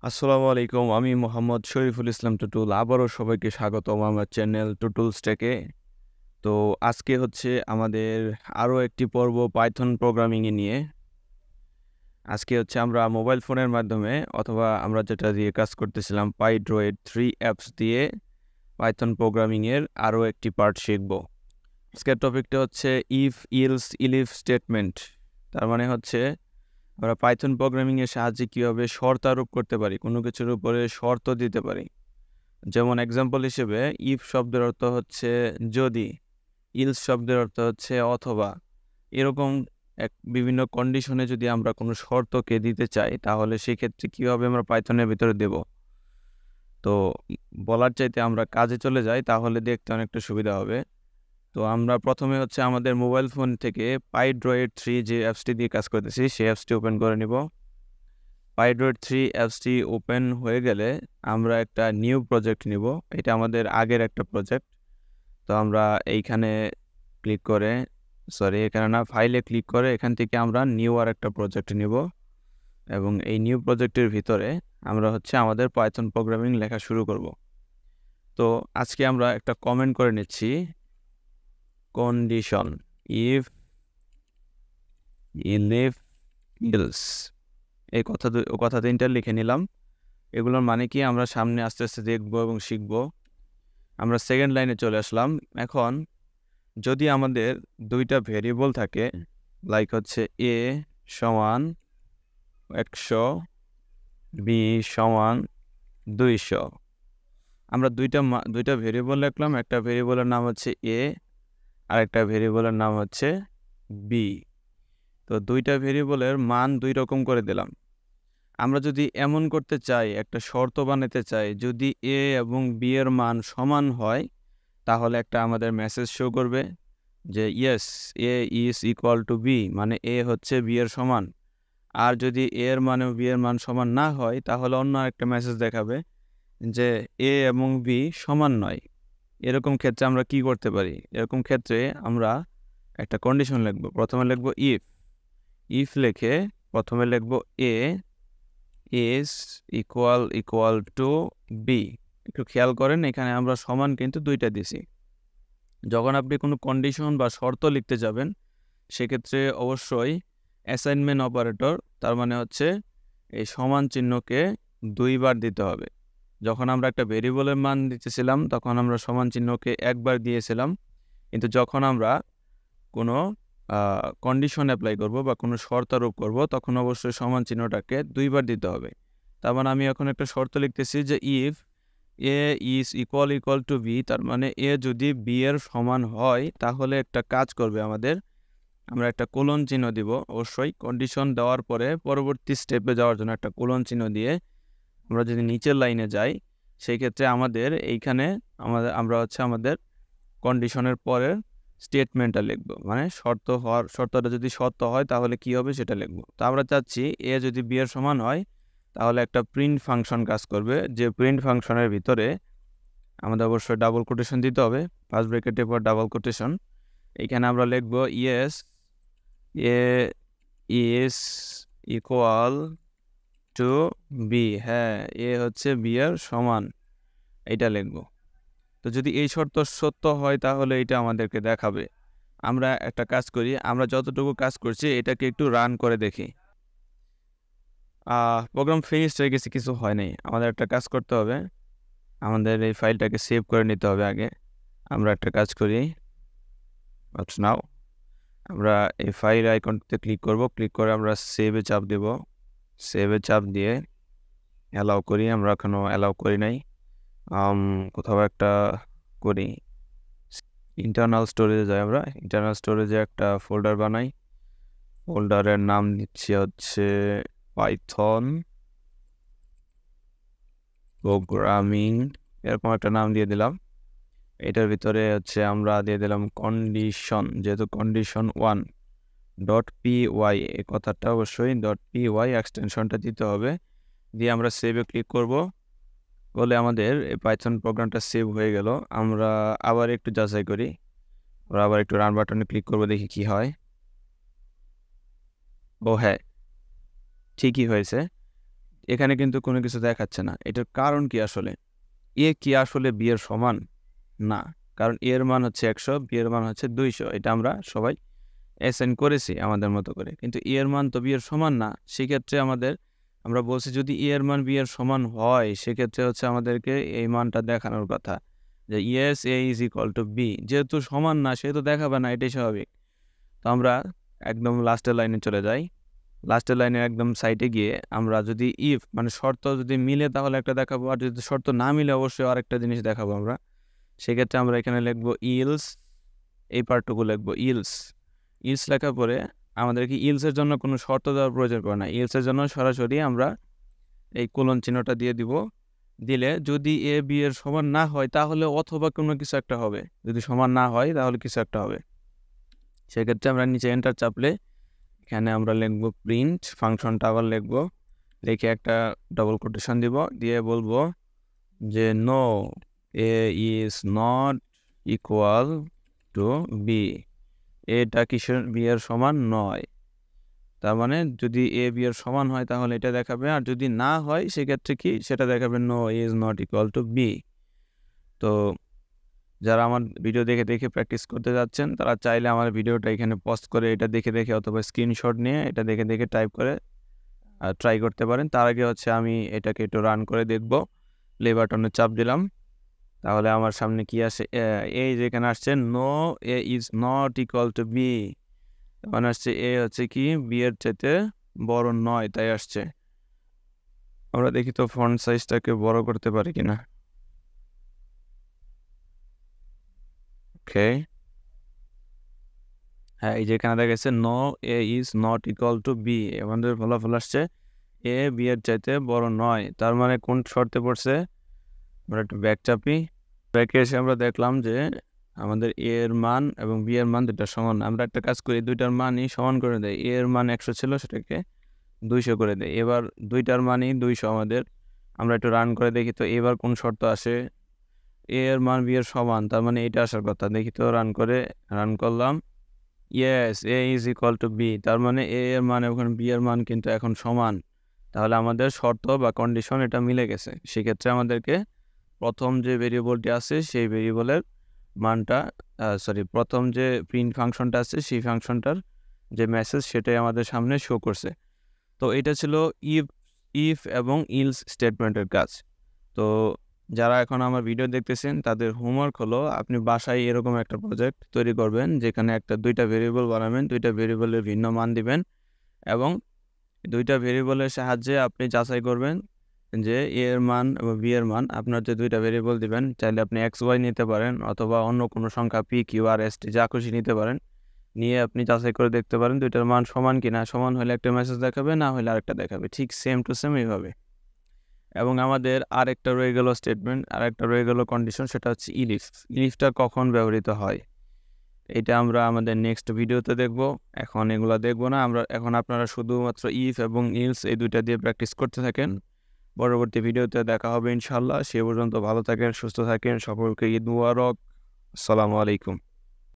আসসালামু আলাইকুম। আমি মোহাম্মদ শরীফুল ইসলাম টুটুল। আবারও সবাইকে স্বাগতম আমার চ্যানেল টুটুলস টেকে। তো আজকে হচ্ছে আমাদের আরও একটি পর্ব পাইথন প্রোগ্রামিং নিয়ে। আজকে হচ্ছে আমরা মোবাইল ফোনের মাধ্যমে অথবা আমরা যেটা দিয়ে কাজ করতেছিলাম পাইড্রয়েড 3 অ্যাপস দিয়ে পাইথন প্রোগ্রামিংয়ের আরও একটি পার্ট শিখব। আজকের টপিকটা হচ্ছে ইফ ইলস ইলিফ স্টেটমেন্ট। তার মানে হচ্ছে আমরা পাইথন প্রোগ্রামিংয়ের সাহায্যে কীভাবে শর্ত আরোপ করতে পারি, কোনো কিছুর উপরে শর্ত দিতে পারি। যেমন এক্সাম্পল হিসেবে ইফ শব্দের অর্থ হচ্ছে যদি, ইলস শব্দের অর্থ হচ্ছে অথবা। এরকম বিভিন্ন কন্ডিশনে যদি আমরা কোনো শর্তকে দিতে চাই তাহলে সেক্ষেত্রে কীভাবে আমরা পাইথনের ভিতরে দেব। তো বলার চাইতে আমরা কাজে চলে যাই, তাহলে দেখতে অনেকটা সুবিধা হবে। তো আমরা প্রথমে হচ্ছে আমাদের মোবাইল ফোন থেকে পাইড্রয়েড 3 যে অ্যাপসটি দিয়ে কাজ করতেছি সেই অ্যাপসটি ওপেন করে নিব। পাইড্রয়েড 3 অ্যাপসটি ওপেন হয়ে গেলে আমরা একটা নিউ প্রজেক্ট নিব। এটা আমাদের আগের একটা প্রজেক্ট। তো আমরা এইখানে ক্লিক করে এখানে না, ফাইলে ক্লিক করে এখান থেকে আমরা নিউ আর একটা প্রজেক্ট নিব এবং এই নিউ প্রজেক্টের ভিতরে আমরা হচ্ছে আমাদের পাইথন প্রোগ্রামিং লেখা শুরু করব। তো আজকে আমরা একটা কমেন্ট করে নিচ্ছি, কন্ডিশন ইফ ইলিফ ইলস, এই কথা তিনটা লিখে নিলাম। এগুলোর মানে কি আমরা সামনে আস্তে আস্তে দেখব এবং শিখব। আমরা সেকেন্ড লাইনে চলে আসলাম। এখন যদি আমাদের দুইটা ভেরিয়েবল থাকে, লাইক হচ্ছে এ সমান 100, বি সমান 200, আমরা দুইটা ভেরিয়েবল লিখলাম। একটা ভেরিয়েবলের নাম হচ্ছে এ আর একটা ভেরিয়েবলের নাম হচ্ছে বি। তো দুইটা ভেরিয়েবলের মান দুই রকম করে দিলাম। আমরা যদি এমন করতে চাই, একটা শর্ত বানাতে চাই, যদি এ এবং বি এর মান সমান হয় তাহলে একটা আমাদের মেসেজ শো করবে যে yes A is equal to B, মানে এ হচ্ছে বি এর সমান। আর যদি এ এর মান এবং বি এর মান সমান না হয় তাহলে অন্য একটা মেসেজ দেখাবে যে এ এবং বি সমান নয়। এরকম ক্ষেত্রে আমরা কি করতে পারি? এরকম ক্ষেত্রে আমরা একটা কন্ডিশন লিখব। প্রথমে লিখব ইফ লিখে প্রথমে লিখব এ ইজ ইকুয়াল টু বি। একটু খেয়াল করেন, এখানে আমরা সমান কিন্তু দুইটা দিছি। যখন আপনি কোনো কন্ডিশন বা শর্ত লিখতে যাবেন সেক্ষেত্রে অবশ্যই অ্যাসাইনমেন্ট অপারেটর, তার মানে হচ্ছে এই সমান চিহ্নকে দুইবার দিতে হবে। যখন আমরা একটা ভেরিয়েবলের মান দিতেছিলাম তখন আমরা সমান চিহ্নকে একবার দিয়েছিলাম, কিন্তু যখন আমরা কোনো কন্ডিশন অ্যাপ্লাই করব বা কোনো শর্ত আরোপ করব তখন অবশ্যই সমান চিহ্নটাকে দুইবার দিতে হবে। তার মানে আমি এখন একটা শর্ত লিখতেছি যে if A is equal to B, তার মানে এ যদি বি এর সমান হয় তাহলে একটা কাজ করবে আমাদের, আমরা একটা কোলন চিহ্ন দিব। অবশ্যই কন্ডিশন দেওয়ার পরে পরবর্তী স্টেপে যাওয়ার জন্য একটা কোলন চিহ্ন দিয়ে আমরা যদি নিচের লাইনে যাই সেই ক্ষেত্রে আমাদের এইখানে আমরা হচ্ছে আমাদের কন্ডিশনের পরের স্টেটমেন্টটা লিখব, মানে শর্তটা যদি সত্য হয় তাহলে কি হবে সেটা লিখব। তো আমরা চাচ্ছি এ যদি বি এর সমান হয় তাহলে একটা প্রিন্ট ফাংশন কাজ করবে, যে প্রিন্ট ফাংশনের ভিতরে আমাদের অবশ্যই ডাবল কোটেশন দিতে হবে, ফার্স্ট ব্র্যাকেটের পর ডাবল কোটেশন। এখানে আমরা লিখব yes A is equal to B, হ্যাঁ এ হচ্ছে বি এর সমান, এটা লিখব। তো যদি এই শর্ত সত্য হয় তাহলে এটা আমাদেরকে দেখাবে। আমরা একটা কাজ করি, আমরা যতটুকু কাজ করছি এটাকে একটু রান করে দেখি। প্রোগ্রাম ফিনিশড হয়ে গেছে, কিছু হয় নাই। আমাদের একটা কাজ করতে হবে, আমাদের এই ফাইলটাকে সেভ করে নিতে হবে আগে। আমরা একটা কাজ করি, নাও আমরা এই ফাইল আইকনটিতে ক্লিক করব, ক্লিক করে আমরা সেভে চাপ দেব। সেভে চাপ দিয়ে অ্যালাউ করি, আমরা এখনও অ্যালাউ করি নাই, কোথাও একটা করি। ইন্টারনাল স্টোরেজে যাই, আমরা ইন্টারনাল স্টোরেজে একটা ফোল্ডার বানাই। ফোল্ডারের নাম দিচ্ছি হচ্ছে পাইথন প্রোগ্রামিং, এরকম একটা নাম দিয়ে দিলাম। এটার ভিতরে হচ্ছে আমরা দিয়ে দিলাম কন্ডিশন, যেহেতু কন্ডিশন 1 ডট পি ওয়াই, এই কথাটা অবশ্যই ডট পি ওয়াই এক্সটেনশনটা দিতে হবে। দিয়ে আমরা সেভে ক্লিক করব, বলে আমাদের এই পাইথন প্রোগ্রামটা সেভ হয়ে গেল। আমরা আবার একটু যাচাই করি, আমরা আবার একটু রান বাটনে ক্লিক করব, দেখি কি হয়। ও হ্যাঁ, ঠিকই হয়েছে। এখানে কিন্তু কোনো কিছু দেখাচ্ছে না। এটার কারণ কি আসলে? এ কি আসলে বি এর সমান? না, কারণ এ এর মান হচ্ছে 100, বি এর মান হচ্ছে 200। এটা আমরা সবাই অ্যাসাইন করেছি আমাদের মতো করে, কিন্তু এ এর মান তো বি এর সমান না। সেক্ষেত্রে আমরা বলছি যদি এ এর মান বি এর সমান হয়, সেক্ষেত্রে হচ্ছে আমাদেরকে এই মানটা দেখানোর কথা যে yes A is equal to B. যেহেতু সমান না, সেহেতু দেখাবে না, এটাই স্বাভাবিক। তো আমরা একদম লাস্টের লাইনে চলে যাই। লাস্টের লাইনের একদম সাইডে গিয়ে আমরা যদি ইফ মানে শর্ত যদি মিলে তাহলে একটা দেখাবো, আর যদি শর্ত না মিলে অবশ্যই আরেকটা জিনিস দেখাবো আমরা। সেক্ষেত্রে আমরা এখানে লিখবো ইলস, এই পার্টটুকু লিখবো ইলস। ইলস লেখার পরে আমাদেরকে ইলসের জন্য কোনো শর্ত দেওয়ার প্রয়োজন পড়ে না। ইলসের জন্য সরাসরি আমরা এই কোলন চিহ্নটা দিয়ে দিব। দিলে যদি এ বি এর সমান না হয় তাহলে অথবা কোনো কিছু একটা হবে, যদি সমান না হয় তাহলে কিছু একটা হবে। সেক্ষেত্রে আমরা নিচে এন্টার চাপলে এখানে আমরা লিখবো প্রিন্ট, ফাংশনটা আবার লিখবো, লিখে একটা ডবল কোটেশন দিব, দিয়ে বলবো যে no A is not equal to B. এটা কিসের বি এর সমান নয়। তার মানে যদি এ বি এর সমান হয় তাহলে এটা দেখাবে, আর যদি না হয় সেক্ষেত্রে কি সেটা দেখাবে no is not equal to B. তো যারা আমার ভিডিও দেখে দেখে প্র্যাকটিস করতে যাচ্ছেন তারা চাইলে আমার ভিডিওটা এখানে পজ করে এটা দেখে দেখে অথবা স্ক্রিনশট নিয়ে এটা দেখে দেখে টাইপ করে ট্রাই করতে পারেন। তার আগে হচ্ছে আমি এটাকে একটু রান করে দেখব। প্লে বাটনে চাপ দিলাম, তাহলে আমার সামনে কি আসে? এই যেখানে আসছে no A is not equal to B, মানে আসছে এ হচ্ছে কি বি এর চাইতে বড় নয়, তাই আসছে। আমরা দেখি তো ফন্ট সাইজটাকে বড় করতে পারি কিনা। ওকে, হ্যাঁ, এই যেখানে দেখা গেছে no A is not equal to B, আমাদের ফলাফল আসছে এ বি এর চাইতে বড় নয়। তার মানে কোন শর্তে পড়ছে? আমরা একটু ব্যাক চাপি। ব্যাকে এসে আমরা দেখলাম যে আমাদের এ এর মান এবং বি এর মান দুটা সমান। আমরা একটা কাজ করি, দুইটার মানই সমান করে দেয়। এ এর মান 100 ছিল, সেটাকে 200 করে দেয়। এবার দুইটার মানই 200 আমাদের। আমরা একটু রান করে দেখি তো এবার কোন শর্ত আসে। এ এর মান বি এর সমান, তার মানে এটা আসার কথা। দেখি তো, রান করলাম। Yes A is equal to B, তার মানে এ এর মান এবং বি এর মান কিন্তু এখন সমান। তাহলে আমাদের শর্ত বা কন্ডিশন এটা মিলে গেছে। সেক্ষেত্রে আমাদেরকে প্রথম যে ভেরিয়েবলটি আছে সেই ভেরিয়েবলের মানটা প্রথম যে প্রিন্ট ফাংশনটা আছে সেই ফাংশনটার যে মেসেজ সেটাই আমাদের সামনে শো করছে। তো এটা ছিল ইফ ইফ এবং ইলস স্টেটমেন্টের কাজ। তো যারা এখন আমার ভিডিও দেখতেছেন তাদের হোমওয়ার্ক হলো আপনি বাসায় এরকম একটা প্রজেক্ট তৈরি করবেন যেখানে দুইটা ভেরিয়েবল বানাবেন, দুইটা ভেরিয়েবলের ভিন্ন মান দিবেন এবং দুইটা ভেরিয়েবলের সাহায্যে আপনি যাচাই করবেন যে এ এর মান এবং বি এর মান। আপনার যে দুইটা ভেরিয়েবল দিবেন, চাইলে আপনি এক্স ওয়াই নিতে পারেন অথবা অন্য কোনো সংখ্যা P Q R S T যা খুশি নিতে পারেন। নিয়ে আপনি যাচাই করে দেখতে পারেন দুইটার মান সমান কিনা। সমান হলে একটা মেসেজ দেখাবে, না হলে আরেকটা দেখাবে, ঠিক সেম টু সেম এইভাবে। এবং আমাদের আরেকটা রয়ে গেল স্টেটমেন্ট, আরেকটা রয়ে গেল কন্ডিশন, সেটা হচ্ছে ইলিফ। ইলিফটা কখন ব্যবহৃত হয় এটা আমরা আমাদের নেক্সট ভিডিওতে দেখব। এখন এগুলো দেখব না আমরা। এখন আপনারা শুধুমাত্র ইফ এবং ইলস এই দুইটা দিয়ে প্র্যাকটিস করতে থাকেন। পরবর্তী ভিডিওতে দেখা হবে ইনশাল্লাহ। সে পর্যন্ত ভালো থাকেন, সুস্থ থাকেন। সকলকে ঈদ মুবারক। আসসালামু আলাইকুম।